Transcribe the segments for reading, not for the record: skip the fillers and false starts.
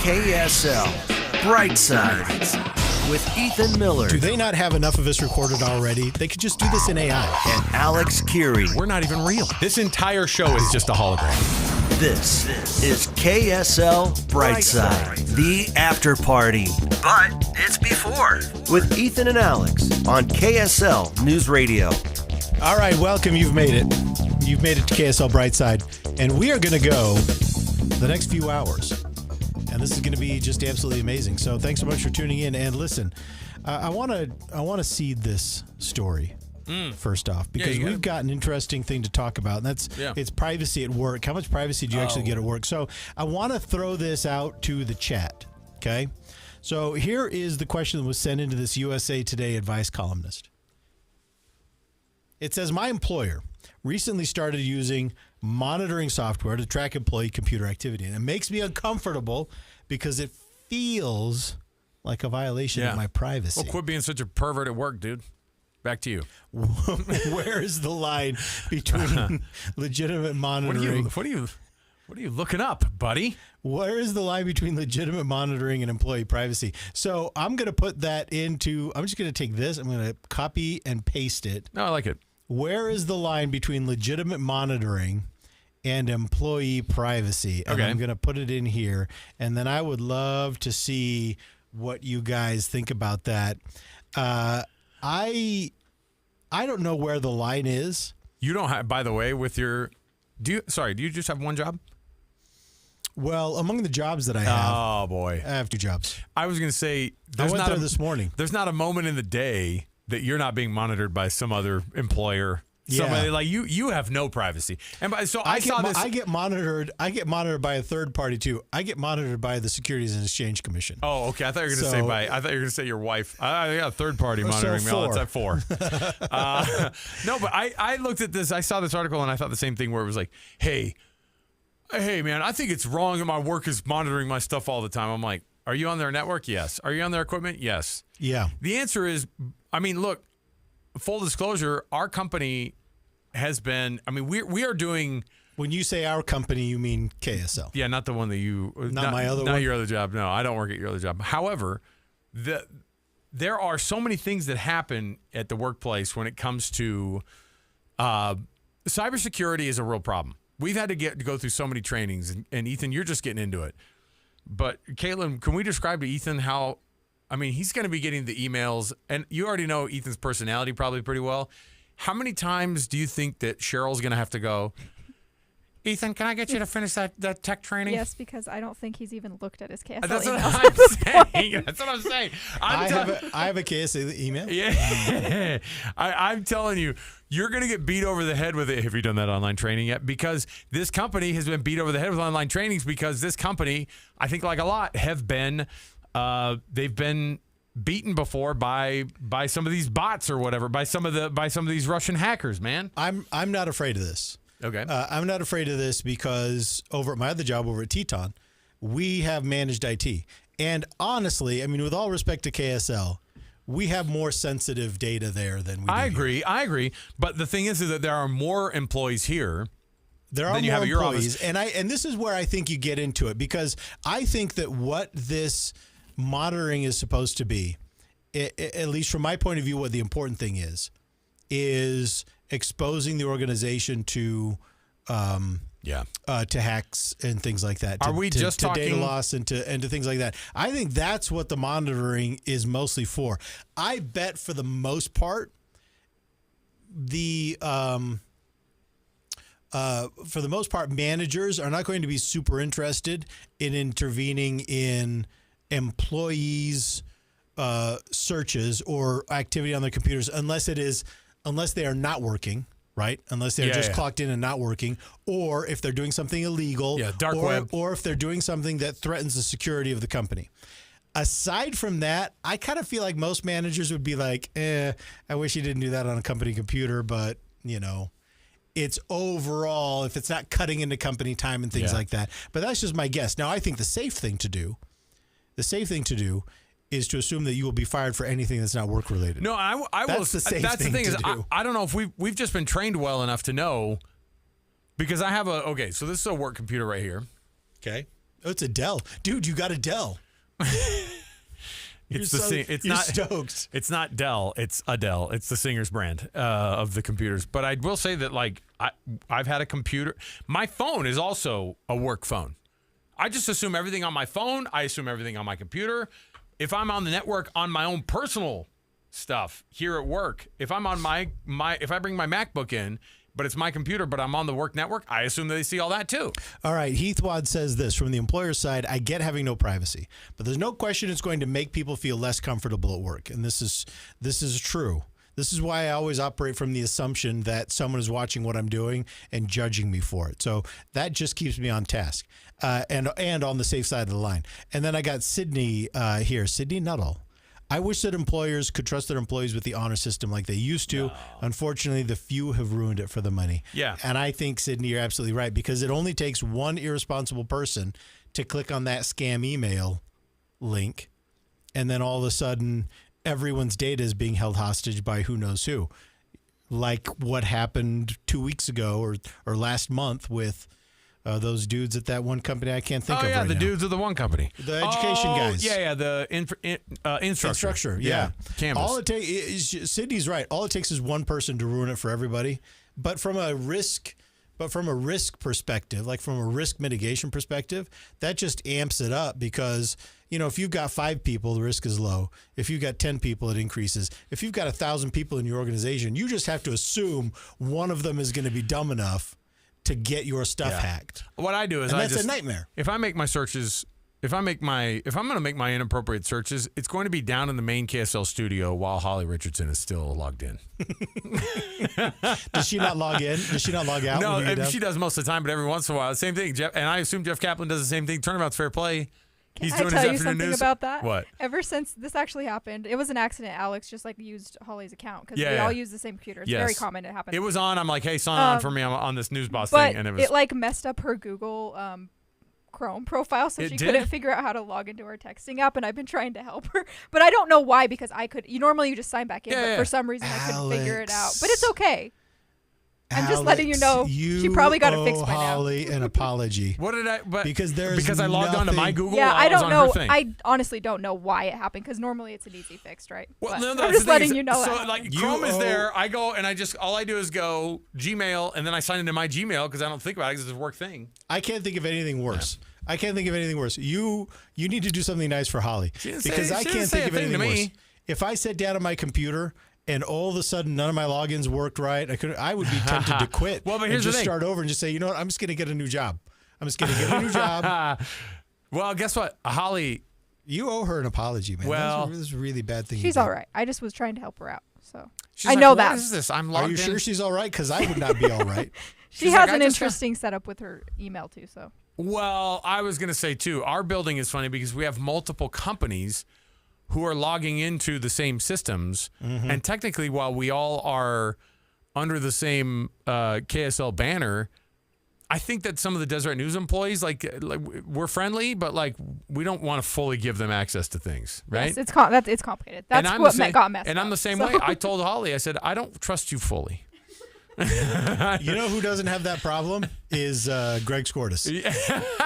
KSL Brightside with Ethan Miller. Do they not have enough of us recorded already? They could just do this in AI. And Alex Keary. We're not even real. This entire show is just a hologram. This is KSL Brightside, the after party. But it's before. With Ethan and Alex on KSL News Radio. All right, welcome. You've made it. You've made it to KSL Brightside. And we are going to go the next few hours. And this is going to be just absolutely amazing. So thanks so much for tuning in. And listen, I want to seed this story first off, because we've got an interesting thing to talk about. And that's it's privacy at work. How much privacy do you actually get at work? So I want to throw this out to the chat. Okay. So here is the question that was sent into this USA Today advice columnist. It says, my employer recently started using monitoring software to track employee computer activity. And it makes me uncomfortable because it feels like a violation of my privacy. Well, quit being such a pervert at work, dude. Back to you. Where is the line between legitimate monitoring? What are you looking up, buddy? Where is the line between legitimate monitoring and employee privacy? So I'm going to put that into, I'm just going to take this, I'm going to copy and paste it. No, I like it. Where is the line between legitimate monitoring and employee privacy? And I'm going to put it in here. And then I would love to see what you guys think about that. I don't know where the line is. You don't have, by the way, with your, do you just have one job? Well, among the jobs that I have. Oh, boy. I have two jobs. I was going to say, I went there this morning. There's not a moment in the day that you're not being monitored by some other employer. Somebody like you have no privacy. And so I saw this. I get monitored by a third party too. I get monitored by the Securities and Exchange Commission. Oh, okay. I thought you were going to say your wife. I got a third party monitoring me. It's at 4. No, but I looked at this. I saw this article and I thought the same thing where it was like, hey, man, I think it's wrong that my work is monitoring my stuff all the time. I'm like, are you on their network? Yes. Are you on their equipment? Yes. Yeah. The answer is, I mean, look, full disclosure, our company has been, I mean, we are doing. When you say our company, you mean KSL. Yeah, not the one that you. Not my other one? Not your other job. No, I don't work at your other job. However, there are so many things that happen at the workplace when it comes to cybersecurity is a real problem. We've had to go through so many trainings, and Ethan, you're just getting into it. But Caitlyn, can we describe to Ethan how, I mean, he's going to be getting the emails, and you already know Ethan's personality probably pretty well. How many times do you think that Cheryl's going to have to go, Ethan, can I get you to finish that tech training? Yes, because I don't think he's even looked at his KSL That's emails. what I'm saying. That's what I'm saying. I have a KSL email. Yeah. I'm telling you, you're going to get beat over the head with it. Have you done that online training yet? Because this company has been beat over the head with online trainings because this company, I think like a lot, have been, they've been beaten before by some of these bots or whatever, by some of these Russian hackers, man. I'm not afraid of this. Okay. I'm not afraid of this because over at my other job over at Teton, we have managed IT. And honestly, I mean, with all respect to KSL, we have more sensitive data there than we do. I agree. But the thing is that there are more employees here. There are more employees. And this is where I think you get into it, because I think that what this monitoring is supposed to be, at least from my point of view, what the important thing is exposing the organization to hacks and things like that. Are we just talking data loss and to things like that? I think that's what the monitoring is mostly for. I bet for the most part, managers are not going to be super interested in intervening in employees' searches or activity on their computers unless they are not working, right? Unless they're just clocked in and not working, or if they're doing something illegal, dark web, or if they're doing something that threatens the security of the company. Aside from that, I kind of feel like most managers would be like, I wish you didn't do that on a company computer, but it's overall, if it's not cutting into company time and things like that. But that's just my guess. Now, I think the safe thing to do is to assume that you will be fired for anything that's not work related. No, I will. That's the safe That's thing the thing to is, do. I don't know if we've just been trained well enough to know, because I have so this is a work computer right here. Okay. Oh, it's a Dell. Dude, you got a Dell. It's you're stoked. It's not Dell. It's Adele. It's the Singer's brand of the computers. But I will say that I've had a computer. My phone is also a work phone. I just assume everything on my phone. I assume everything on my computer. If I'm on the network on my own personal stuff here at work, if I'm on if I bring my MacBook in, but it's my computer, but I'm on the work network, I assume they see all that too. All right, Heathwad says this, from the employer side, I get having no privacy, but there's no question it's going to make people feel less comfortable at work. And this is true. This is why I always operate from the assumption that someone is watching what I'm doing and judging me for it. So that just keeps me on task and on the safe side of the line. And then I got Sydney here, Sydney Nuttall. I wish that employers could trust their employees with the honor system like they used to. No. Unfortunately, the few have ruined it for the money. Yeah. And I think, Sydney, you're absolutely right, because it only takes one irresponsible person to click on that scam email link, and then all of a sudden, everyone's data is being held hostage by who knows who. Like what happened 2 weeks ago or last month with those dudes at that one company I can't think of right now. Oh, yeah, the dudes of the one company. The education guys. Yeah, the instructor. Yeah. Canvas. All it takes is, Sydney's right, all it takes is one person to ruin it for everybody. But from a risk perspective, like from a risk mitigation perspective, that just amps it up because, if you've got 5 people, the risk is low. If you've got 10 people, it increases. If you've got 1,000 people in your organization, you just have to assume one of them is going to be dumb enough to get your stuff hacked. What I do is that's a nightmare. If I make my searches, if I'm going to make my inappropriate searches, it's going to be down in the main KSL studio while Holly Richardson is still logged in. Does she not log in? Does she not log out? No, she does most of the time, but every once in a while, same thing. Jeff, and I assume Jeff Kaplan does the same thing. Turnabout's fair play. He's doing Can I tell you his afternoon something news. about that? What? Ever since this actually happened, it was an accident. Alex just used Holly's account because we all use the same computer. It's very common. It happens. It was on. I'm like, hey, sign on for me. I'm on this news boss but thing, and it was messed up her Google Chrome profile, so she couldn't figure out how to log into our texting app. And I've been trying to help her, but I don't know why because I could. Normally you just sign back in, but for some reason I couldn't figure it out. But it's okay. I'm just letting you know. She probably got it fixed by now. Holly an apology. What did I? Because I logged onto my Google. Yeah, while I don't was on know. Her thing. I honestly don't know why it happened because normally it's an easy fix, right? Well, no, I'm just letting you know. So Chrome is there. I go and all I do is go Gmail and then I sign into my Gmail because I don't think about it because it's a work thing. I can't think of anything worse. I can't think of anything worse. You need to do something nice for Holly because I can't think of anything worse. If I sat down at my computer and all of a sudden none of my logins worked right, I would be tempted to quit. Well, but here's the thing. Start over and just say, you know what, I'm just going to get a new job. Well, guess what? Holly. You owe her an apology, man. Well, this is a really bad thing. She's all right. I just was trying to help her out. So I know what that. What is this? I'm logged in. Are you sure she's all right? Because I would not be all right. She has an interesting setup with her email too. So. Well, I was going to say too, our building is funny because we have multiple companies who are logging into the same systems. Mm-hmm. And technically, while we all are under the same KSL banner, I think that some of the Deseret News employees, like we're friendly, but we don't want to fully give them access to things, right? Yes, it's complicated. That's what got messed up. And I'm the same way. I told Holly, I said, I don't trust you fully. You know who doesn't have that problem is Greg Skordas. Yeah.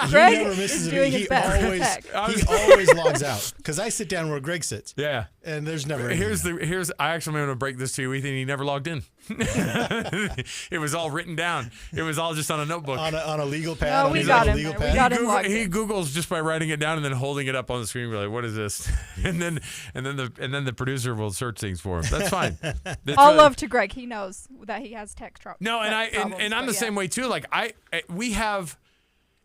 He Greg never misses is doing his best. He always logs out because I sit down where Greg sits. Yeah, and there's never. I actually am going to break this to you, Ethan. He never logged in. It was all written down. It was all just on a notebook. On a legal pad. No, we got him. We got him logged in. He Googles just by writing it down and then holding it up on the screen. We're like, what is this? and then the producer will search things for him. That's fine. All love to Greg. He knows that he has tech trouble. No, and I'm the same way too. We have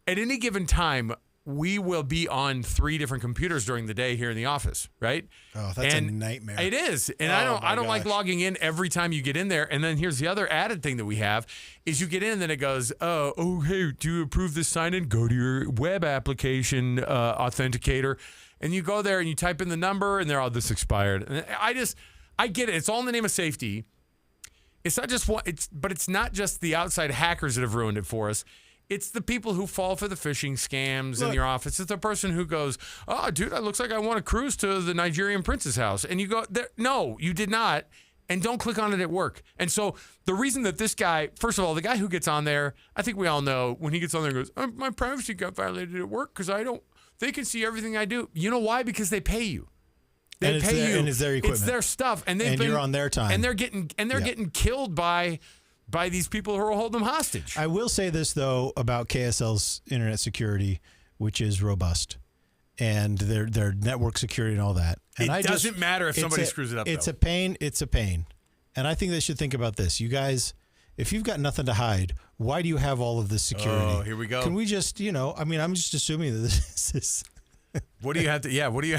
at any given time. We will be on 3 different computers during the day here in the office, right? Oh, that's a nightmare. It is. And I don't like logging in every time you get in there. And then here's the other added thing that we have is you get in and then it goes, oh, hey, do you approve this sign-in? Go to your web application authenticator. And you go there and you type in the number and they're all, this expired. And I get it. It's all in the name of safety. It's not just but it's not just the outside hackers that have ruined it for us. It's the people who fall for the phishing scams in your office. It's the person who goes, oh, dude, it looks like I want to cruise to the Nigerian prince's house. And you go, no, you did not. and don't click on it at work. And so the reason that this guy, first of all, the guy who gets on there, I think we all know when he gets on there and goes, my privacy got violated at work because they can see everything I do. You know why? Because they pay you. They pay you. And it's their equipment. It's their stuff. And you're on their time. And they're getting killed by these people who are holding them hostage. I will say this, though, about KSL's internet security, which is robust. And their network security and all that. And it doesn't matter if somebody screws it up, It's a pain. It's a pain. And I think they should think about this. You guys, if you've got nothing to hide, why do you have all of this security? Oh, here we go. Can we just, I'm just assuming that this is... What do you have to... Yeah, what do you...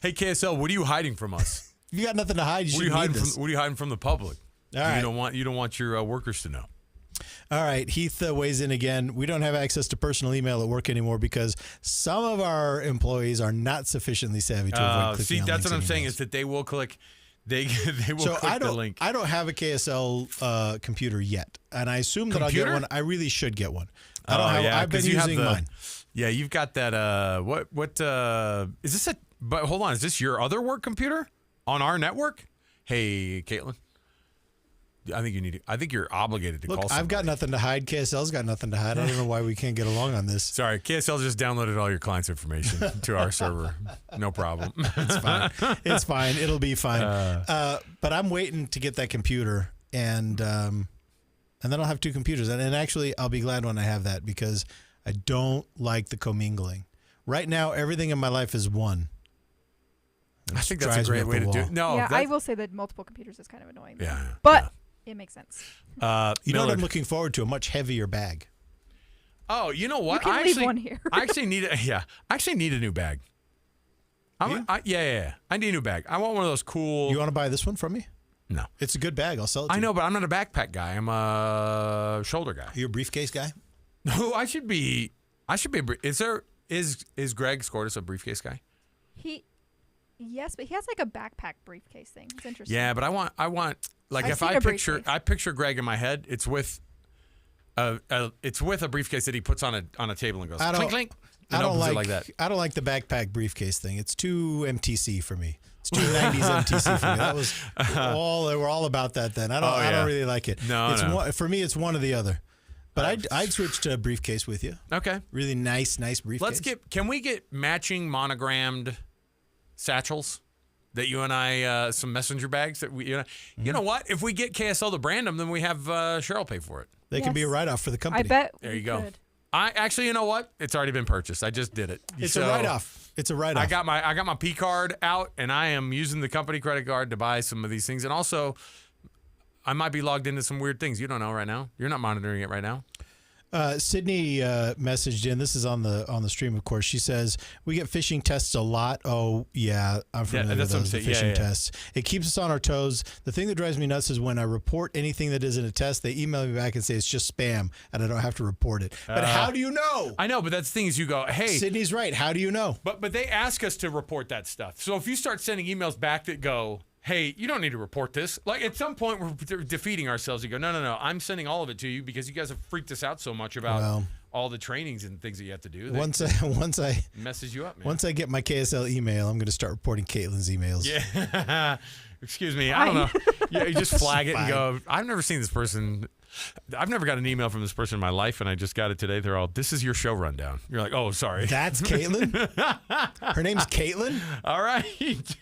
Hey, KSL, what are you hiding from us? If you got nothing to hide, you shouldn't need this. What are you hiding from the public? All right. You don't want your workers to know. All right, Heath weighs in again. We don't have access to personal email at work anymore because some of our employees are not sufficiently savvy to avoid clicking on that's what I'm links saying emails. is that they will click. They will so click the link. I don't have a KSL computer yet, and I assume that I'll get one. I really should get one. I don't have. I've been using mine. Yeah, you've got that. What is this? But hold on, is this your other work computer on our network? Hey, Caitlyn. I think you're obligated to call somebody. I've got nothing to hide. KSL's got nothing to hide. I don't know why we can't get along on this. Sorry, KSL just downloaded all your clients' information to our server. No problem. It's fine. It's fine. It'll be fine. But I'm waiting to get that computer, and then I'll have two computers. And actually, I'll be glad when I have that because I don't like the commingling. Right now, everything in my life is one. I think that's a great way to do it. No, yeah, I will say that multiple computers is kind of annoying. Yeah, but it makes sense. You know what I'm looking forward to? A much heavier bag. Oh, you know what? You can leave one here. I actually need a new bag. I need a new bag. I want one of those cool. You want to buy this one from me? No. It's a good bag. I'll sell it to you. I know, but I'm not a backpack guy. I'm a shoulder guy. Are you a briefcase guy? No, I should be. Is Greg Scortis a briefcase guy? Yes, but he has like a backpack briefcase thing. It's interesting. Yeah, but I want like if I picture Greg in my head, it's with a briefcase that he puts on a table and goes clink clink. I don't like that. I don't like the backpack briefcase thing. It's too MTC for me. It's too 90s MTC for me. That was we're all about that then. I don't really like it. No. For me, it's one or the other. But I'd switch to a briefcase with you. Okay. Really nice briefcase. Can we get matching monogrammed satchels that you and I, some messenger bags that we, you know what? If we get KSL to brand them, then we have Cheryl pay for it. They can be a write-off for the company. I bet. There you go. Could. You know what? It's already been purchased. I just did it. It's a write-off. It's a write-off. I got my P card out, and I am using the company credit card to buy some of these things. And also, I might be logged into some weird things. You don't know right now. You're not monitoring it right now. Sydney messaged in. This is on the stream, of course. She says we get phishing tests a lot. Oh yeah, I'm familiar with those. The phishing tests. It keeps us on our toes. The thing that drives me nuts is when I report anything that isn't a test, they email me back and say it's just spam, and I don't have to report it. But how do you know? I know, but that's the thing is you go, hey, Sydney's right. How do you know? But they ask us to report that stuff. So if you start sending emails back that go, hey, you don't need to report this. Like at some point we're defeating ourselves. You go, no. I'm sending all of it to you because you guys have freaked us out so much about all the trainings and things that you have to do. Once I messes you up, man. Once I get my KSL email, I'm going to start reporting Caitlyn's emails. Yeah. Excuse me. I don't know. Yeah, you just flag it and go, I've never seen this person. I've never got an email from this person in my life, and I just got it today. They're all, this is your show rundown. You're like, oh, sorry. That's Caitlyn? Her name's Caitlyn? All right.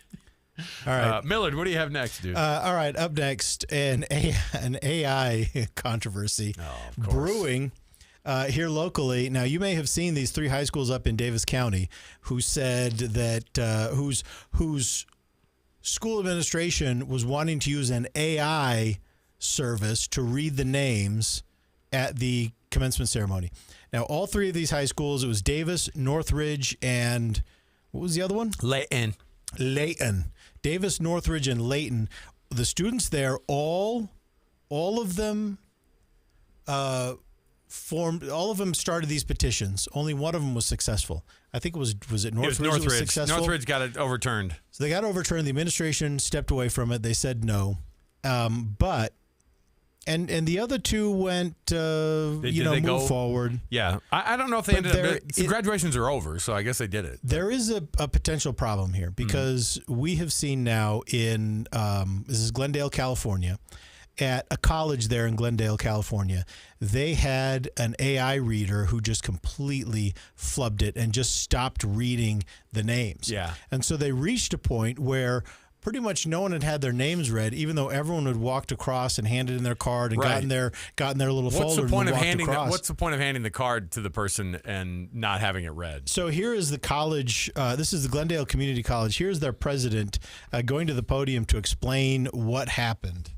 All right. Millard, what do you have next, dude? All right, up next, an AI controversy brewing here locally. Now, you may have seen these 3 high schools up in Davis County who said that whose school administration was wanting to use an AI service to read the names at the commencement ceremony. Now, all 3 of these high schools, it was Davis, Northridge, and what was the other one? Layton. Davis, Northridge, and Layton. The students there, all of them started these petitions. Only one of them was successful. I think it was Northridge that was successful? Northridge got it overturned. So they got overturned. The administration stepped away from it. They said no. But And the other two went, move forward. Yeah. I don't know if they ended up. Graduations are over, so I guess they did it. There is a potential problem here because we have seen now in, this is Glendale, California, at a college there in Glendale, California, they had an AI reader who just completely flubbed it and just stopped reading the names. Yeah. And so they reached a point where pretty much no one had their names read, even though everyone had walked across and handed in their card and gotten their little folder. What's the point of handing the card to the person and not having it read? So here is the college. This is the Glendale Community College. Here's their president going to the podium to explain what happened.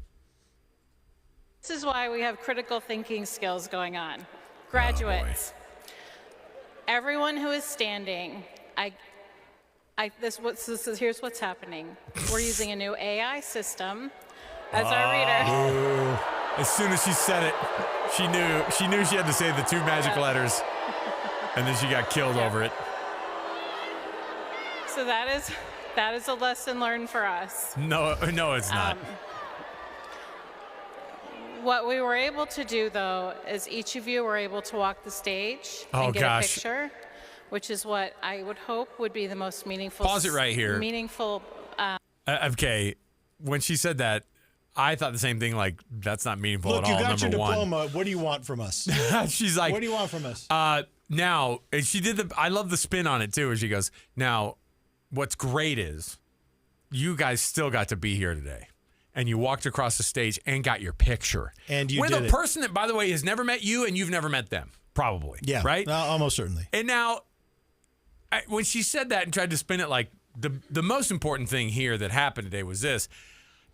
This is why we have critical thinking skills going on. Graduates, everyone who is standing, here's what's happening. We're using a new AI system as our reader. As soon as she said it, she knew she had to say the two magic letters, and then she got killed over it. So that is a lesson learned for us. No, it's not. What we were able to do, though, is each of you were able to walk the stage and get a picture, which is what I would hope would be the most meaningful. Pause it right here. Meaningful. Okay, when she said that, I thought the same thing. Like, that's not meaningful at all. Look, you got your diploma. One. What do you want from us? She's like, what do you want from us? Now, and she did I love the spin on it too. And she goes, now, what's great is you guys still got to be here today. And you walked across the stage and got your picture. And you with did a person that, by the way, has never met you and you've never met them, probably. Yeah. Right? Almost certainly. And now, when she said that and tried to spin it like the most important thing here that happened today was this.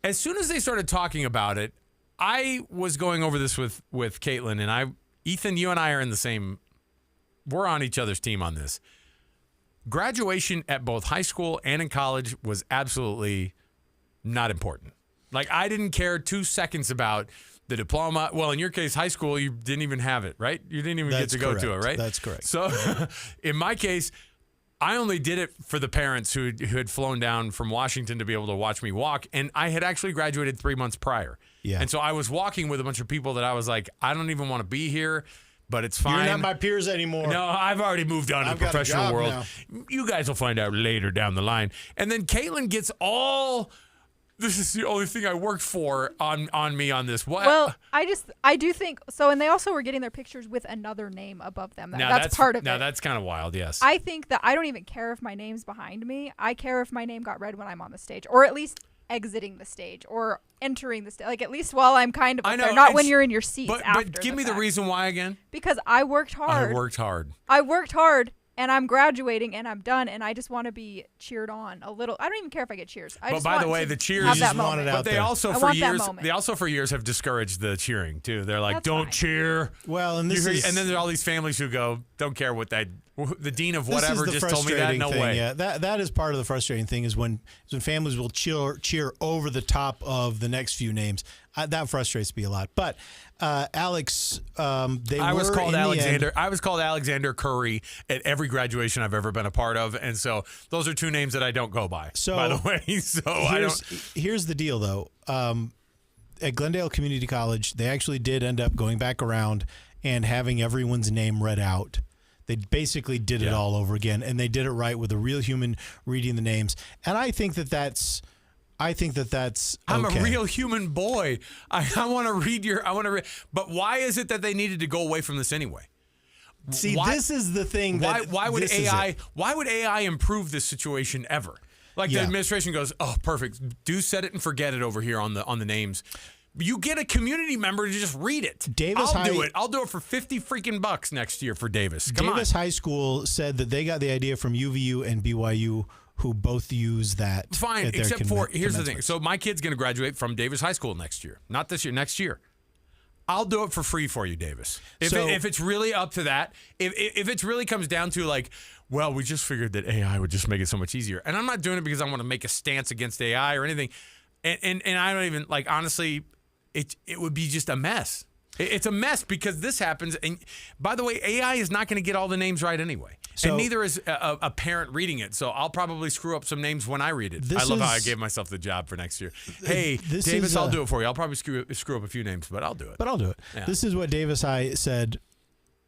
As soon as they started talking about it, I was going over this with Caitlyn, and Ethan, you and I are in the same, we're on each other's team on this. Graduation at both high school and in college was absolutely not important. Like, I didn't care 2 seconds about the diploma. Well, in your case, high school, you didn't even have it, right? You didn't even get to go to it, right? That's correct. So, in my case, I only did it for the parents who had flown down from Washington to be able to watch me walk, and I had actually graduated 3 months prior. Yeah. And so I was walking with a bunch of people that I was like, I don't even want to be here, but it's fine. You're not my peers anymore. No, I've already moved on to the professional world. Now. You guys will find out later down the line. And then Caitlyn gets all... This is the only thing I worked for on me on this. What? Well, I do think so, and they also were getting their pictures with another name above them. That's part of it. Now that's kind of wild. Yes. I think that I don't even care if my name's behind me. I care if my name got read when I'm on the stage, or at least exiting the stage, or entering the stage. Like, at least while I'm kind of up there, not when you're in your seats. But give me the reason why again. Because I worked hard. I worked hard. And I'm graduating, and I'm done, and I just want to be cheered on a little. I don't even care if I get cheers. But by the way, the cheers, you just want it out there. They also for years have discouraged the cheering too. They're like, don't cheer. Well, and then there are all these families who go, don't care what the dean of whatever just told me that. No way. Yeah, that is part of the frustrating thing is when families will cheer over the top of the next few names. That frustrates me a lot. But Alex, I was called Alexander Curry at every graduation I've ever been a part of, and so those are two names that I don't go by. So, by the way, here's the deal, though. At Glendale Community College, they actually did end up going back around and having everyone's name read out. They basically did it all over again, and they did it right with a real human reading the names. And I think that that's okay. I'm a real human boy. I want to read but why is it that they needed to go away from this anyway? See, this is the thing. Why would AI improve this situation ever? Like the administration goes, oh, perfect. Do set it and forget it over here on the names. You get a community member to just read it. I'll do it for $50 freaking bucks next year for Davis. Davis High School said that they got the idea from UVU and BYU, who both use that. Fine, except for here's the thing. So my kid's going to graduate from Davis High School next year. Not this year, next year. I'll do it for free for you, Davis. If it's really up to that, if it really comes down to like, well, we just figured that AI would just make it so much easier. And I'm not doing it because I want to make a stance against AI or anything. And I don't even, like, honestly, it would be just a mess. It's a mess because this happens. And by the way, AI is not going to get all the names right anyway. And neither is a parent reading it. So I'll probably screw up some names when I read it. I love how I gave myself the job for next year. Hey, Davis, I'll do it for you. I'll probably screw up a few names, but I'll do it. Yeah. This is what Davis I said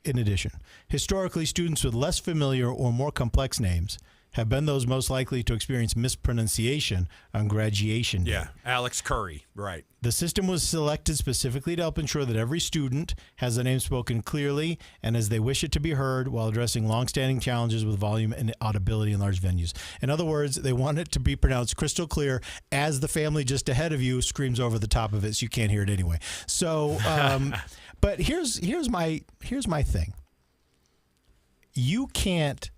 in addition. Historically, students with less familiar or more complex names have been those most likely to experience mispronunciation on graduation day. Yeah, Alex Curry, right. The system was selected specifically to help ensure that every student has the name spoken clearly and as they wish it to be heard while addressing longstanding challenges with volume and audibility in large venues. In other words, they want it to be pronounced crystal clear as the family just ahead of you screams over the top of it so you can't hear it anyway. So, but here's my thing. You can't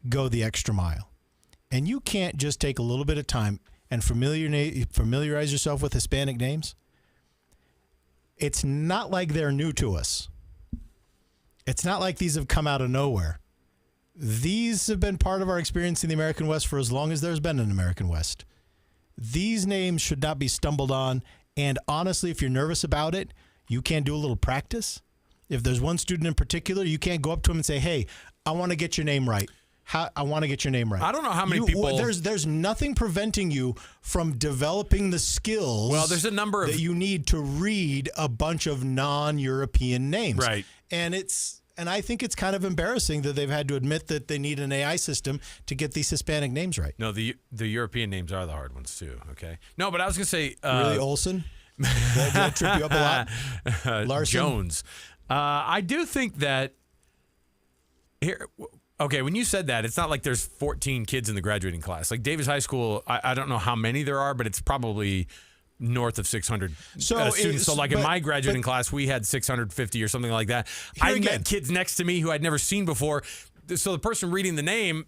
go the extra mile. And you can't just take a little bit of time and familiarize yourself with Hispanic names. It's not like they're new to us. It's not like these have come out of nowhere. These have been part of our experience in the American West for as long as there's been an American West. These names should not be stumbled on. And honestly, if you're nervous about it, you can do a little practice. If there's one student in particular, you can't go up to him and say, hey, I want to get your name right. I want to get your name right. I don't know how many people... There's nothing preventing you from developing the skills there's a number of... that you need to read a bunch of non-European names. Right. And I think it's kind of embarrassing that they've had to admit that they need an AI system to get these Hispanic names right. No, the European names are the hard ones too, okay? No, but I was going to say... really, Olsen? that trip you up a lot? Larson? Jones. I do think that... Here... Okay, when you said that, it's not like there's 14 kids in the graduating class. Like Davis High School, I don't know how many there are, but it's probably north of 600 students. So like in my graduating class, we had 650 or something like that. I met kids next to me who I'd never seen before. So the person reading the name,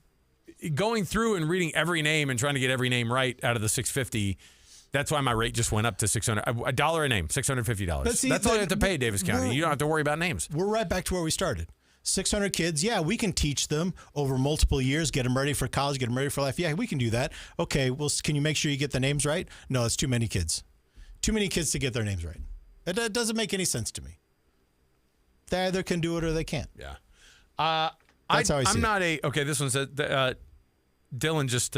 going through and reading every name and trying to get every name right out of the 650, that's why my rate just went up to $600. $1 a name, $650. That's all you have to pay, Davis County. You don't have to worry about names. We're right back to where we started. 600 kids, yeah, we can teach them over multiple years, get them ready for college, get them ready for life. Yeah, we can do that. Okay, well, can you make sure you get the names right? No, it's too many kids. Too many kids to get their names right. That doesn't make any sense to me. They either can do it or they can't. Yeah. That's how I see it. Okay, this one said, Dylan just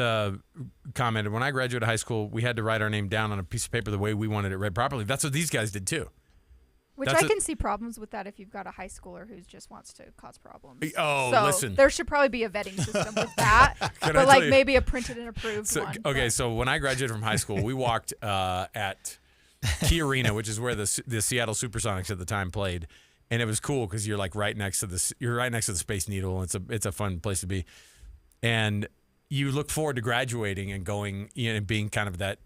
commented, when I graduated high school, we had to write our name down on a piece of paper the way we wanted it read properly. That's what these guys did too. Which I can see problems with that if you've got a high schooler who just wants to cause problems. Oh, so listen. There should probably be a vetting system with that, but like maybe a printed and approved one. Okay, so when I graduated from high school, we walked at Key Arena, which is where the Seattle Supersonics at the time played, and it was cool because you're like right next to the Space Needle. It's a fun place to be, and you look forward to graduating and going and being kind of that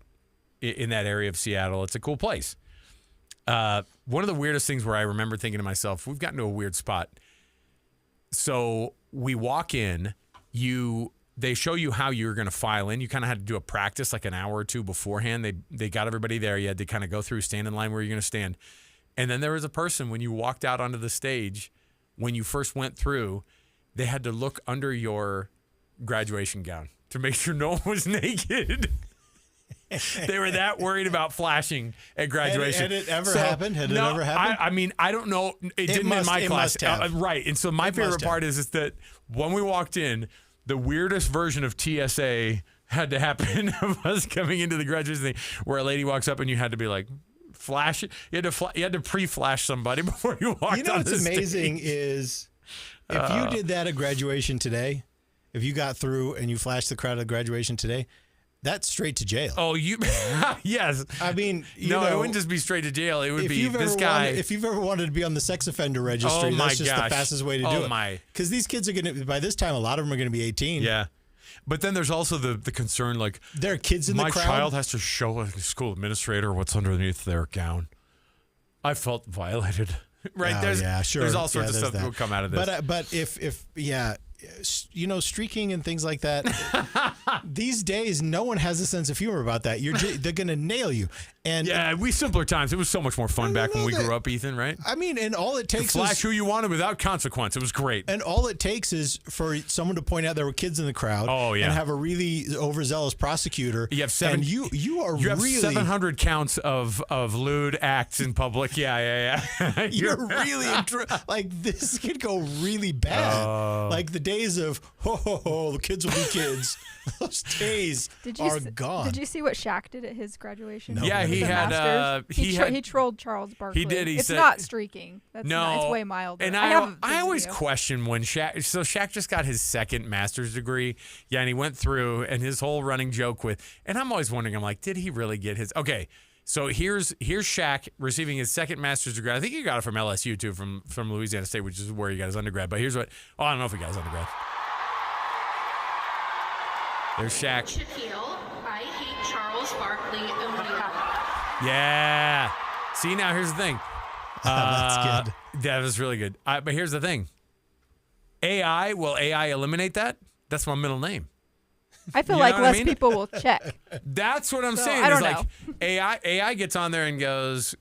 in that area of Seattle. It's a cool place. One of the weirdest things where I remember thinking to myself, we've gotten to a weird spot. So we walk in, they show you how you're going to file in. You kind of had to do a practice like an hour or two beforehand. They got everybody there. You had to kind of go through, stand in line where you're going to stand. And then there was a person when you walked out onto the stage, when you first went through, they had to look under your graduation gown to make sure no one was naked. They were that worried about flashing at graduation. Had it ever happened? I mean, I don't know. It didn't in my class. Right. And so my favorite part is that when we walked in, the weirdest version of TSA had to happen of us coming into the graduation thing, where a lady walks up and you had to be like, flash it. You had to pre-flash somebody before you walked on the stage. You know what's amazing is if you did that at graduation today, if you got through and you flashed the crowd at graduation today, that's straight to jail. Oh, yes. I mean, it wouldn't just be straight to jail. It would be this guy. If you've ever wanted to be on the sex offender registry, that's just the fastest way to do it. Oh, my. Because these kids are going to, by this time, a lot of them are going to be 18. Yeah. But then there's also the concern, like, there are kids in the crowd. My child has to show a school administrator what's underneath their gown. I felt violated. Right? There's all sorts of stuff that will come out of this. But if streaking and things like that, these days, no one has a sense of humor about that. They're going to nail you. And we simpler times. It was so much more fun back when we grew up, Ethan, right? I mean, and all it takes flash is who you wanted without consequence. It was great. And all it takes is for someone to point out there were kids in the crowd. Oh, yeah. And have a really overzealous prosecutor. You have seven. And you have really 700 counts of lewd acts in public. Yeah. You're really like this could go really bad. Like the days of the kids will be kids. Those days are gone. Did you see what Shaq did at his graduation? No. Yeah, he had. He trolled Charles Barkley. He did. It's not streaking. That's no, not, it's way milder. And I always question when Shaq. So Shaq just got his second master's degree. Yeah, and he went through and his whole running joke with. And I'm always wondering. I'm like, did he really get his? Okay, so here's Shaq receiving his second master's degree. I think he got it from LSU too, from Louisiana State, which is where he got his undergrad. But here's what. I don't know if he got his undergrad. There's Shaq. Shaquille, I hate Charles Barkley O'Neal. Yeah. See, now here's the thing. That's good. That was really good. But here's the thing. Will AI eliminate that? That's my middle name. I feel like less people will check. That's what I'm saying. I don't know. Like AI gets on there and goes,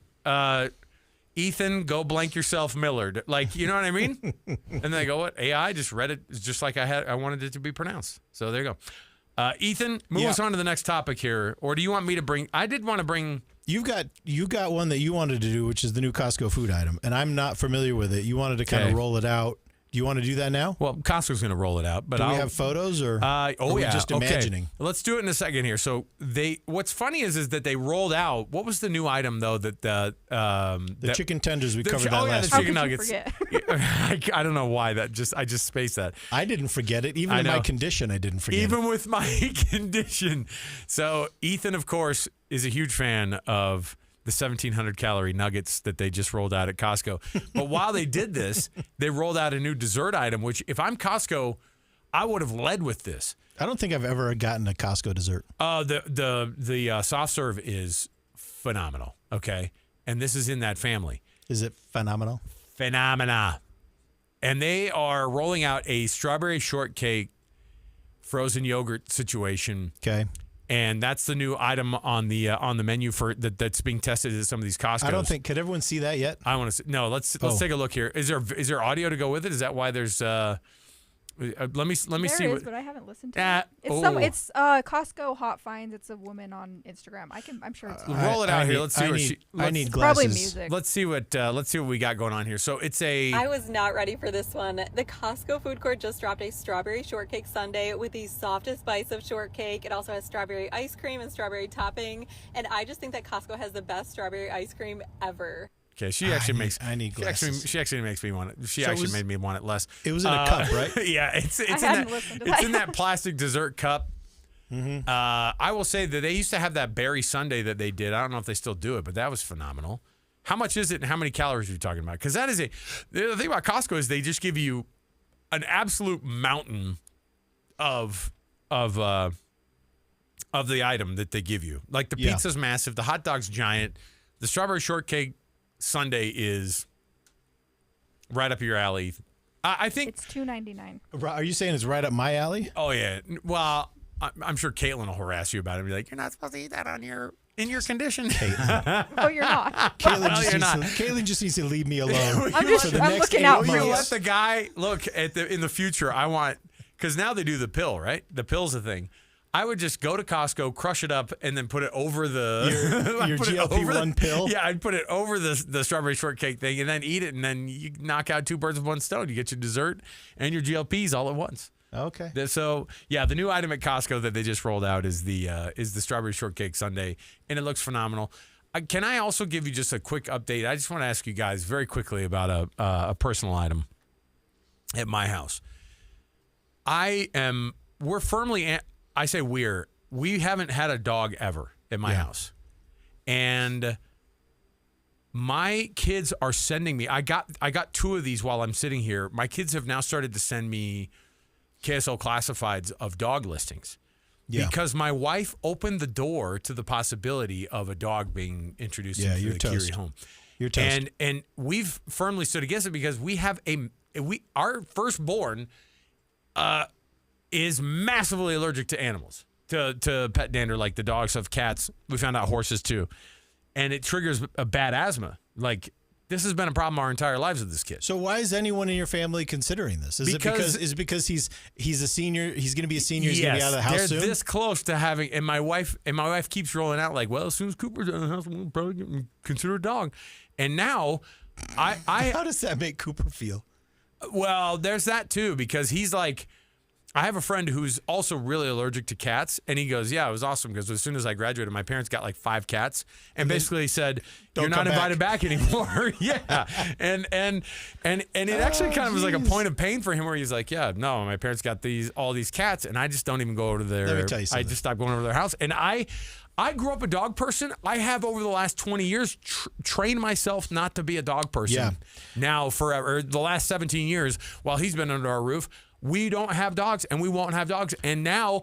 Ethan, go blank yourself, Millard. Like, you know what I mean? And then they go, what? AI just read it just like I wanted it to be pronounced. So there you go. Ethan, move us on to the next topic here. Or do you want me to bring? I did want to bring. You got one that you wanted to do, which is the new Costco food item, and I'm not familiar with it. You wanted to kind of roll it out. Do you want to do that now? Well, Costco's going to roll it out, but do we have photos or? Are we just imagining? Let's do it in a second here. So what's funny is that they rolled out. What was the new item though? That the chicken tenders we covered that last the week. chicken nuggets. I don't know why I just spaced that. I didn't forget it. Even in my condition, I didn't forget it. Even with my condition. So Ethan, of course, is a huge fan of the 1,700 calorie nuggets that they just rolled out at Costco. But while they did this, they rolled out a new dessert item, which if I'm Costco, I would have led with this. I don't think I've ever gotten a Costco dessert. The soft serve is phenomenal. Okay. And this is in that family. Is it phenomenal? Phenomena. And they are rolling out a strawberry shortcake frozen yogurt situation. Okay. And that's the new item on the menu for that's being tested at some of these Costco's. I don't think. Could everyone see that yet? I want to see. No, let's take a look here. Is there audio to go with it? Is that why there's? Let me see. There is, but I haven't listened to it. It's Costco Hot Finds. It's a woman on Instagram. I'm sure it's roll it out here. Let's see. I need glasses. Probably music. Let's see what we got going on here. So it's a. I was not ready for this one. The Costco food court just dropped a strawberry shortcake sundae with the softest bites of shortcake. It also has strawberry ice cream and strawberry topping, and I just think that Costco has the best strawberry ice cream ever. Okay, she actually makes. I need glasses. She actually makes me want it. She actually made me want it less. It was in a cup, right? Yeah, it's in that plastic dessert cup. Mm-hmm. I will say that they used to have that berry sundae that they did. I don't know if they still do it, but that was phenomenal. How much is it, and how many calories are you talking about? Because that is the thing about Costco is they just give you an absolute mountain of the item that they give you. Like the pizza's massive, the hot dog's giant, the strawberry shortcake sundae is right up your alley. I think it's $2.99. Are you saying it's right up my alley? Oh yeah. Well, I'm sure Caitlyn will harass you about it and be like, "You're not supposed to eat that in your condition." Oh, you're not. Caitlyn just needs to leave me alone. I'm looking out for you. Let the guy look in the future. Because now they do the pill, right? The pill's a thing. I would just go to Costco, crush it up, and then put it over your GLP-1 pill? Yeah, I'd put it over the strawberry shortcake thing and then eat it, and then you knock out two birds with one stone. You get your dessert and your GLPs all at once. Okay. So, yeah, the new item at Costco that they just rolled out is the strawberry shortcake sundae, and it looks phenomenal. Can I also give you just a quick update? I just want to ask you guys very quickly about a personal item at my house. We're firmly... I say we haven't had a dog ever at my house. And my kids are sending me, I got two of these while I'm sitting here. My kids have now started to send me KSL classifieds of dog listings. Yeah. Because my wife opened the door to the possibility of a dog being introduced into the Curie home. You're toast. And we've firmly stood against it because we have our firstborn is massively allergic to animals, to pet dander, like the dogs have cats. We found out horses too. and it triggers a bad asthma. Like, this has been a problem our entire lives with this kid. So why is anyone in your family considering this? Is it because he's a senior? He's going to be a senior. He's going to be out of the house soon. They're this close to having, and my wife keeps rolling out like, well, as soon as Cooper's out of the house, we'll probably consider a dog. And now, how does that make Cooper feel? Well, there's that too, because he's like, I have a friend who's also really allergic to cats, and he goes, yeah, it was awesome because as soon as I graduated, my parents got like 5 cats and basically said, you're not invited back anymore. Yeah. And it actually kind of was like a point of pain for him where he's like, yeah, no, my parents got all these cats, and I just don't even go over to their, Let me tell you something. I just stopped going over to their house. And I grew up a dog person. I have over the last 20 years trained myself not to be a dog person. Yeah. Now forever, the last 17 years while he's been under our roof, we don't have dogs and we won't have dogs. And now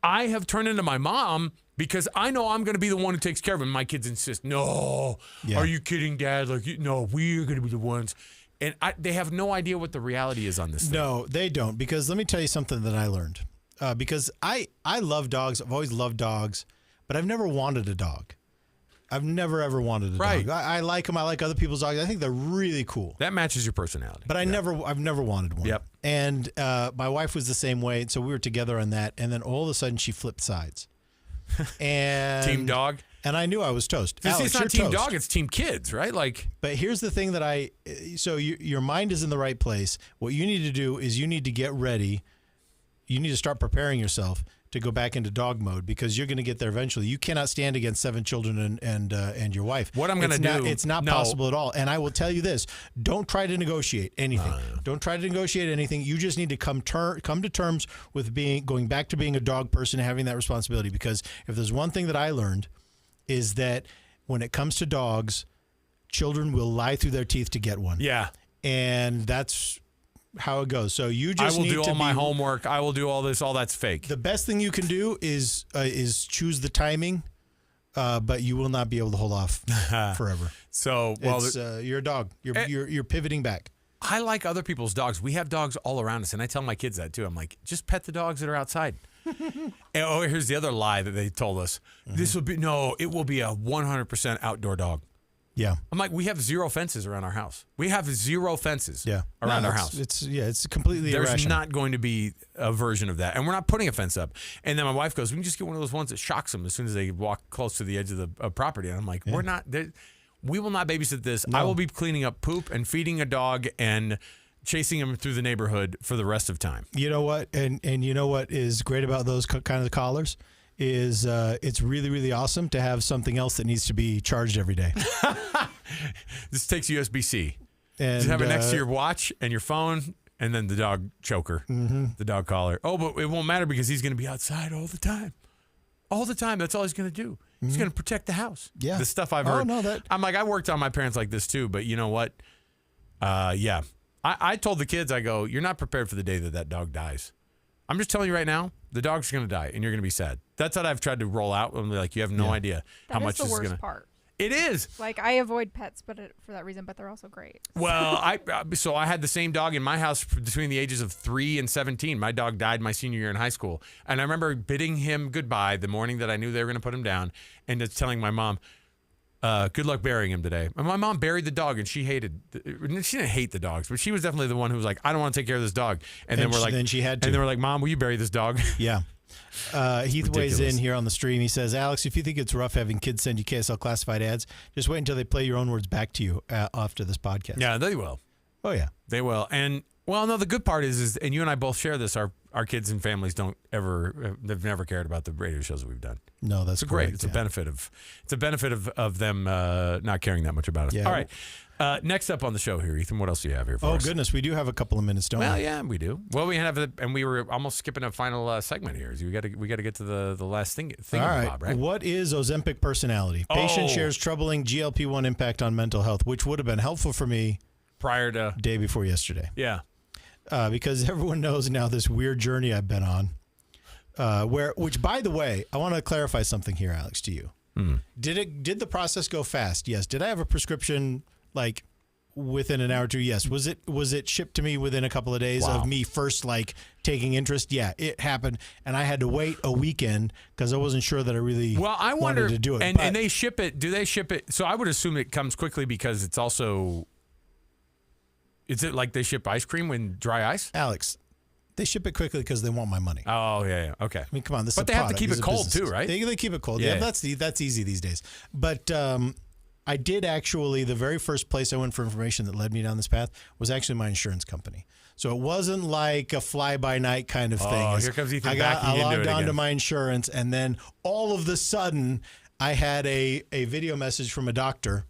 I have turned into my mom because I know I'm going to be the one who takes care of him. My kids insist, no, are you kidding, Dad? Like, no, we're going to be the ones. And they have no idea what the reality is on this thing. No, they don't. Because let me tell you something that I learned. Because I love dogs. I've always loved dogs, but I've never wanted a dog. I've never, ever wanted a dog. I like them. I like other people's dogs. I think they're really cool. That matches your personality. But I've never wanted one. Yep. And my wife was the same way. So we were together on that. And then all of a sudden she flipped sides. And Team dog. And I knew I was toast. Alex, it's not team toast. dog. It's team kids, right? Like. But here's the thing that so your mind is in the right place. What you need to do is you need to get ready. You need to start preparing yourself to go back into dog mode because you're going to get there eventually. You cannot stand against 7 children and your wife. What I'm going to do. It's not possible at all. And I will tell you this. Don't try to negotiate anything. Don't try to negotiate anything. You just need to come to terms with going back to being a dog person and having that responsibility. Because if there's one thing that I learned is that when it comes to dogs, children will lie through their teeth to get one. Yeah. And that's how it goes. So you just need to do all my homework. I will do all this. All that's fake. The best thing you can do is choose the timing, but you will not be able to hold off forever. So, you're a dog. You're pivoting back. I like other people's dogs. We have dogs all around us, and I tell my kids that too. I'm like, just pet the dogs that are outside. And here's the other lie that they told us. Mm-hmm. It will be a 100% outdoor dog. Yeah. I'm like, we have 0 fences around our house. We have 0 fences around our house. It's completely irrational. There's not going to be a version of that. And we're not putting a fence up. And then my wife goes, we can just get one of those ones that shocks them as soon as they walk close to the edge of the property. And I'm like, we will not babysit this. No. I will be cleaning up poop and feeding a dog and chasing him through the neighborhood for the rest of time. You know what? And you know what is great about those kind of collars? Is it's really, really awesome to have something else that needs to be charged every day. This takes USB-C. And just have it next to your watch and your phone, and then the dog choker, the dog collar. Oh, but it won't matter because he's going to be outside all the time. All the time. That's all he's going to do. He's going to protect the house. Yeah. The stuff I've heard. I'm like, I worked on my parents like this too, but you know what? Yeah. I told the kids, I go, you're not prepared for the day that dog dies. I'm just telling you right now, the dog's going to die, and you're going to be sad. That's what I've tried to roll out. I'm like, you have no idea how much this is going to. That is the worst part. It is. Like, I avoid pets, but for that reason, but they're also great. Well, I had the same dog in my house between the ages of 3 and 17. My dog died my senior year in high school, and I remember bidding him goodbye the morning that I knew they were going to put him down, and just telling my mom, good luck burying him today. And my mom buried the dog, and she didn't hate the dogs, but she was definitely the one who was like, I don't want to take care of this dog. And then we're like, then she had to. And then we're like, Mom, will you bury this dog? Yeah. Heath weighs in here on the stream. He says, Alex, if you think it's rough having kids send you KSL classified ads, just wait until they play your own words back to you after this podcast. Yeah, they will. Oh, yeah. They will. And, well, no, the good part is, and you and I both share this, our kids and families they've never cared about the radio shows that we've done. No, that's great. It's a benefit of them not caring that much about us. Yeah. All right. Next up on the show here, Ethan, what else do you have here for us? Oh, goodness. We do have a couple of minutes, don't we? Well, yeah, we do. Well, we were almost skipping a final segment here. So we got to get to the last thing All right. Bob, right? What is Ozempic Personality? Patient shares troubling GLP-1 impact on mental health, which would have been helpful for me prior to day before yesterday. Yeah. Because everyone knows now this weird journey I've been on, which, by the way, I want to clarify something here, Alex, to you. Did the process go fast? Yes. Did I have a prescription like within an hour or two. Yes. Was it shipped to me within a couple of days of me first like taking interest? Yeah, it happened, and I had to wait a weekend because I wasn't sure that I really wanted to do it. And they ship it. Do they ship it? So I would assume it comes quickly because it's also. Is it like they ship ice cream when dry ice? Alex, they ship it quickly because they want my money. Oh yeah. Okay. I mean, come on, this. But they have to keep it cold too, right? They keep it cold. Yeah, that's easy these days. But I did actually. The very first place I went for information that led me down this path was actually my insurance company. So it wasn't like a fly-by-night kind of thing. Oh, here comes Ethan backing I into logged it on again. to my insurance, and then all of a sudden, I had a video message from a doctor.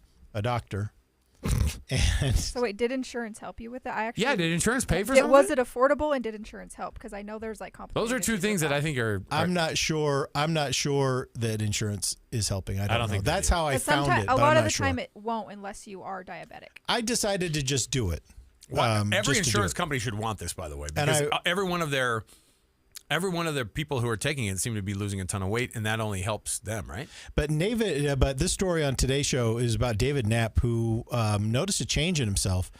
And so wait, did insurance help you with that? Did insurance pay for something? Was it affordable, and did insurance help? Because I know there's like complicated. Those are two things that I think are. I'm not sure that insurance is helping. I don't know. think That's how I found it. A lot of the sure. time, it won't unless you are diabetic. I decided to just do it. Every insurance company should want this, by the way, because every one of their people who are taking it seem to be losing a ton of weight, and that only helps them, right? But this story on today's show is about David Knapp, who noticed a change in himself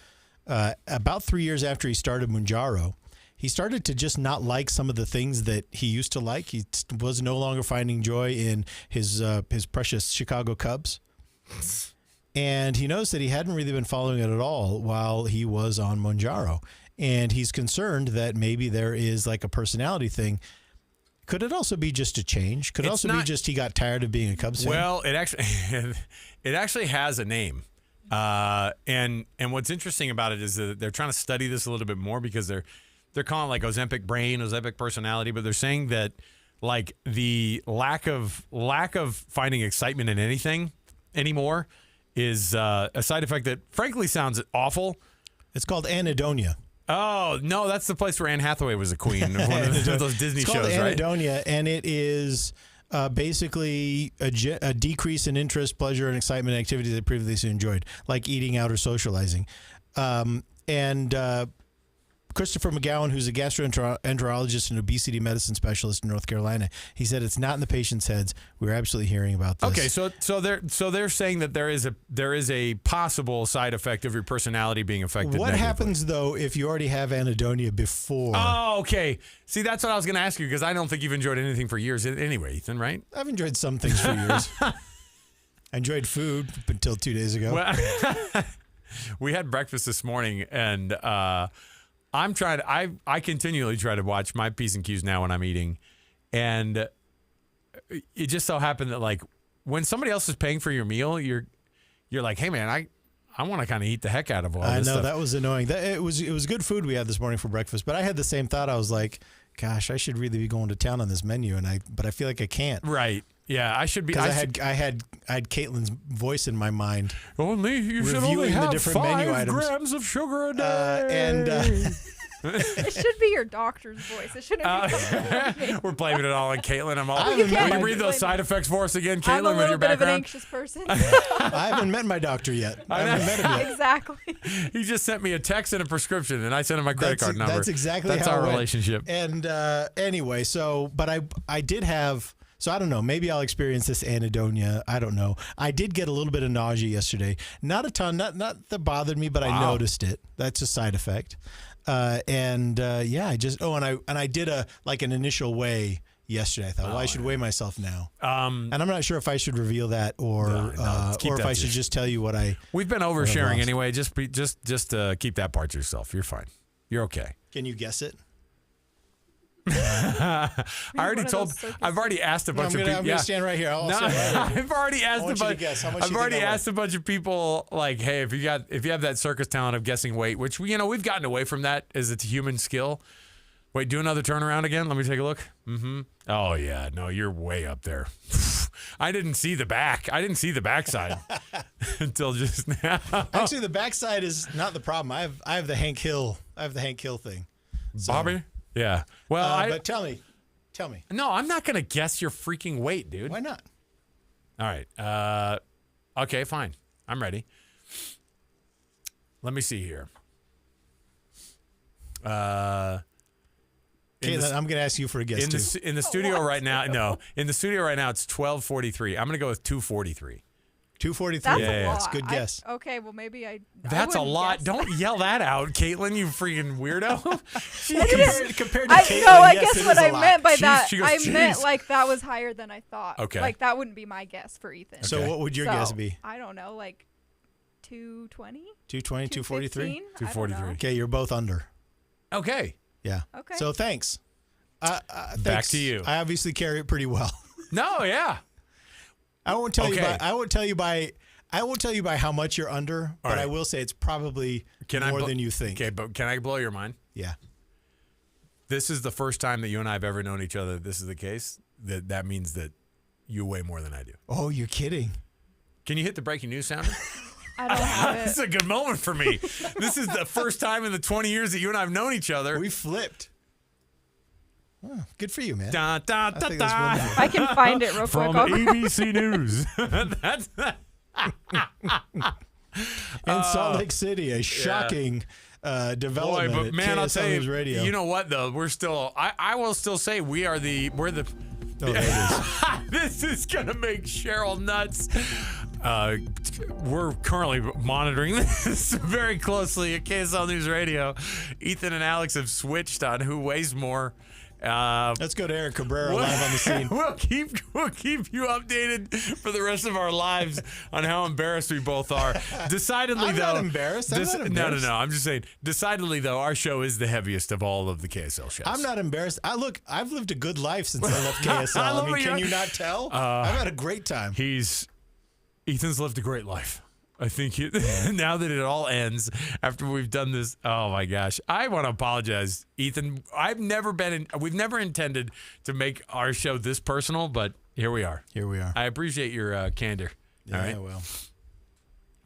about 3 years after he started Mounjaro. He started to just not like some of the things that he used to like. He was no longer finding joy in his precious Chicago Cubs. And he noticed that he hadn't really been following it at all while he was on Mounjaro. And he's concerned that maybe there is like a personality thing. Could it also be just a change? Could it also be just he got tired of being a Cubs fan? Well, it actually has a name. And what's interesting about it is that they're trying to study this a little bit more because they're calling it like Ozempic brain, Ozempic personality, but they're saying that like the lack of finding excitement in anything anymore is a side effect that frankly sounds awful. It's called anhedonia. Oh, no, that's the place where Anne Hathaway was a queen of one of those Disney shows, right? It's called anhedonia, and it is basically a decrease in interest, pleasure, and excitement in activities they previously enjoyed, like eating out or socializing. Christopher McGowan, who's a gastroenterologist and obesity medicine specialist in North Carolina, he said it's not in the patient's heads. We're absolutely hearing about this. Okay, so they're saying that there is a possible side effect of your personality being affected. What negatively. happens though if you already have anhedonia before? Oh, okay. See, that's what I was going to ask you because I don't think you've enjoyed anything for years anyway, Ethan. Right? I've enjoyed some things for years. I enjoyed food up until 2 days ago. Well, we had breakfast this morning, and I continually try to watch my P's and Q's now when I'm eating. And it just so happened that like when somebody else is paying for your meal, you're like, hey man, I want to kind of eat the heck out of all this stuff. I know, that was annoying. It was good food we had this morning for breakfast, but I had the same thought. I was like, gosh, I should really be going to town on this menu, but I feel like I can't. Right. Yeah, I should be. I had Caitlyn's voice in my mind. You should only have 5 grams of sugar a day. It should be your doctor's voice. It shouldn't be. We're blaming it all on Caitlyn. Will you read those side effects for us again, Caitlyn, I'm a with little your bit background? of an anxious person. I haven't met my doctor yet. I haven't met him yet. Exactly. He just sent me a text and a prescription, and I sent him my credit card number. That's exactly that's how our it went. relationship. And anyway, but I did have. So I don't know. Maybe I'll experience this anhedonia. I don't know. I did get a little bit of nausea yesterday. Not a ton. Not that bothered me, but I noticed it. That's a side effect. I just. Oh, and I did an initial weigh yesterday. I thought, I should weigh myself now. And I'm not sure if I should reveal that or if I should just tell you what I. We've been oversharing anyway. Just keep that part to yourself. You're fine. You're okay. Can you guess it? I've already asked a bunch of people. I'm going to stand right here. I've already asked a bunch of people like, hey, if you have that circus talent of guessing weight, which we've gotten away from that as it's a human skill. Wait, do another turnaround again. Let me take a look. Mm-hmm. Oh yeah, no, you're way up there. I didn't see the back. I didn't see the backside until just now. Actually, the backside is not the problem. I have the Hank Hill. Thing. So. Bobby. Yeah. Well, but tell me. No, I'm not going to guess your freaking weight, dude. Why not? All right. Okay, fine. I'm ready. Let me see here. Caitlyn, I'm going to ask you for a guess too. In the studio right now, no. In the studio right now, it's 12:43. I'm going to go with 2:43. 243. That's a lot. That's a good guess. Okay, well maybe I. That's a lot. Guess. Don't yell that out, Caitlyn. You freaking weirdo. Compared to Caitlyn, I yes, guess it what is a I lot. meant by Jeez, that, she goes, I meant "Jeez." like that was higher than I thought. Okay. Like that wouldn't be my guess for Ethan. So what would your guess be? I don't know, like 220. 220, 243? 243. Okay, you're both under. Okay. Yeah. Okay. So thanks. Back Thanks. to you. I obviously carry it pretty well. No, yeah. I won't tell Okay. I won't tell you by how much you're under, but right. I will say it's probably more than you think. Okay, but can I blow your mind? Yeah. This is the first time that you and I have ever known each other. This is the case. That means that you weigh more than I do. Oh, you're kidding. Can you hit the breaking news sounder? I don't have This is it. a good moment for me. This is the first time in the 20 years that you and I have known each other. We flipped. Oh, good for you, man. Da, da, I da, think that's da. wonderful. I can find it real From quick. ABC News. That's In Salt Lake City, a shocking boy, development. but at man, I'll KSL tell News you. Radio. You know what though? We're still. I will still say we're the. Oh, there it is. This is gonna make Cheryl nuts. We're currently monitoring this very closely at KSL News Radio. Ethan and Alex have switched on who weighs more. Let's go to Eric Cabrera live on the scene. We'll keep you updated for the rest of our lives on how embarrassed we both are. Decidedly, I'm though, not embarrassed. I'm not embarrassed. No. I'm just saying. Decidedly, though, our show is the heaviest of all of the KSL shows. I'm not embarrassed. I've lived a good life since I left KSL. I love I mean, what can you're- you not tell? I've had a great time. Ethan's lived a great life. I think now that it all ends after we've done this, oh my gosh, I want to apologize, Ethan. We've never intended to make our show this personal, but here we are. Here we are. I appreciate your candor. Yeah, all right. well,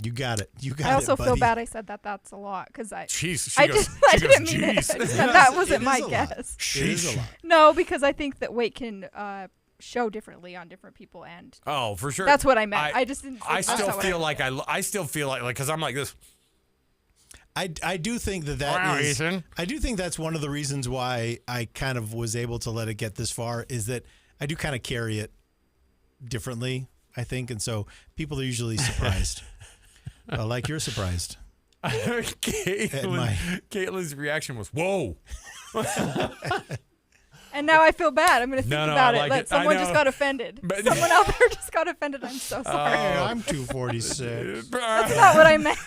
you got it. You got it. I also feel buddy. bad I said that's a lot because Jeez, I goes, didn't mean it. "Jeez." That wasn't It my is a lot. guess. It is a lot. No, because I think that weight can show differently on different people, and Oh, for sure. that's what I meant. I just didn't. I that's still not what feel meant. like I still feel like because I'm like this. I do think that Wow, is. Ethan. I do think that's one of the reasons why I kind of was able to let it get this far is that I do kind of carry it differently, I think, and so people are usually surprised, like you're surprised. Caitlyn's reaction was, "Whoa." And now I feel bad. I'm going to think No, about I it. like That it. I someone know. just got offended. But- Someone out there just got offended. I'm so sorry. Hey, I'm 246. That's not what I meant.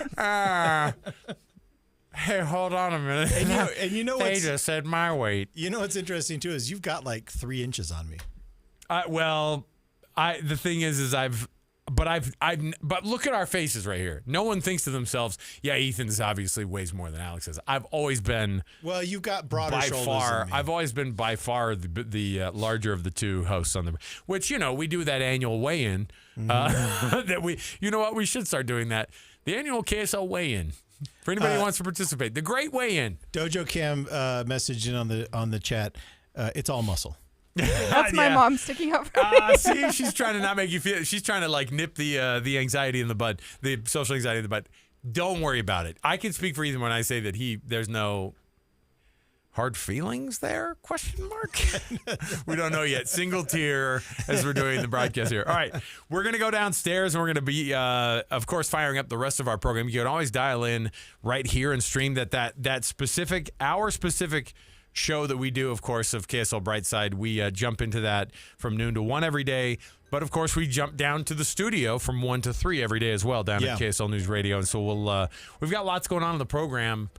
Hey, hold on a minute. And you know They what's just said my weight. you know what's interesting too is you've got like 3 inches on me. The thing is but look at our faces right here. No one thinks to themselves, yeah, Ethan's obviously weighs more than Alex is. I've always been Well, you've got broader by shoulders far. than me. I've always been by far the larger of the two hosts on the. Which we do that annual weigh-in. That you know what, we should start doing that. The annual KSL weigh-in for anybody who wants to participate. The great weigh-in. Dojo Cam messaged in on the chat. It's all muscle. That's my Yeah. mom sticking up for me. See, she's trying to not make you feel. She's trying to like nip the anxiety in the bud, the social anxiety in the bud. Don't worry about it. I can speak for Ethan when I say that there's no hard feelings there? Question mark. We don't know yet. Single tear as we're doing the broadcast here. All right, we're gonna go downstairs and we're gonna be, of course, firing up the rest of our program. You can always dial in right here and stream that specific show that we do, of course, of KSL Brightside. We jump into that from noon to 1 every day. But, of course, we jump down to the studio from 1 to 3 every day as well down at KSL News Radio. And so we've got lots going on in the program.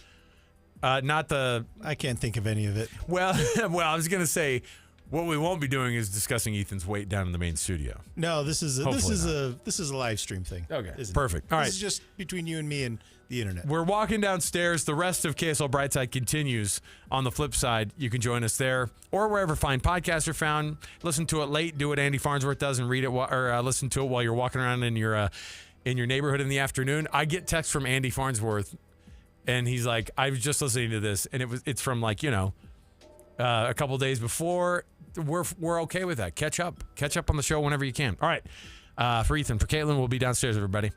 I can't think of any of it. Well, I was going to say what we won't be doing is discussing Ethan's weight down in the main studio. No, this is a live stream thing. Okay, isn't perfect. It? All right. This is just between you and me and the internet. We're walking downstairs. The rest of KSL Brightside continues on the flip side. You can join us there or wherever fine podcasts are found. Listen to it late. Do what Andy Farnsworth does and read it or listen to it while you're walking around in your neighborhood in the afternoon. I get text from Andy Farnsworth, and he's like, "I was just listening to this," and it's from like a couple days before. We're okay with that. Catch up on the show whenever you can. All right. For Ethan, for Caitlyn, we'll be downstairs, everybody.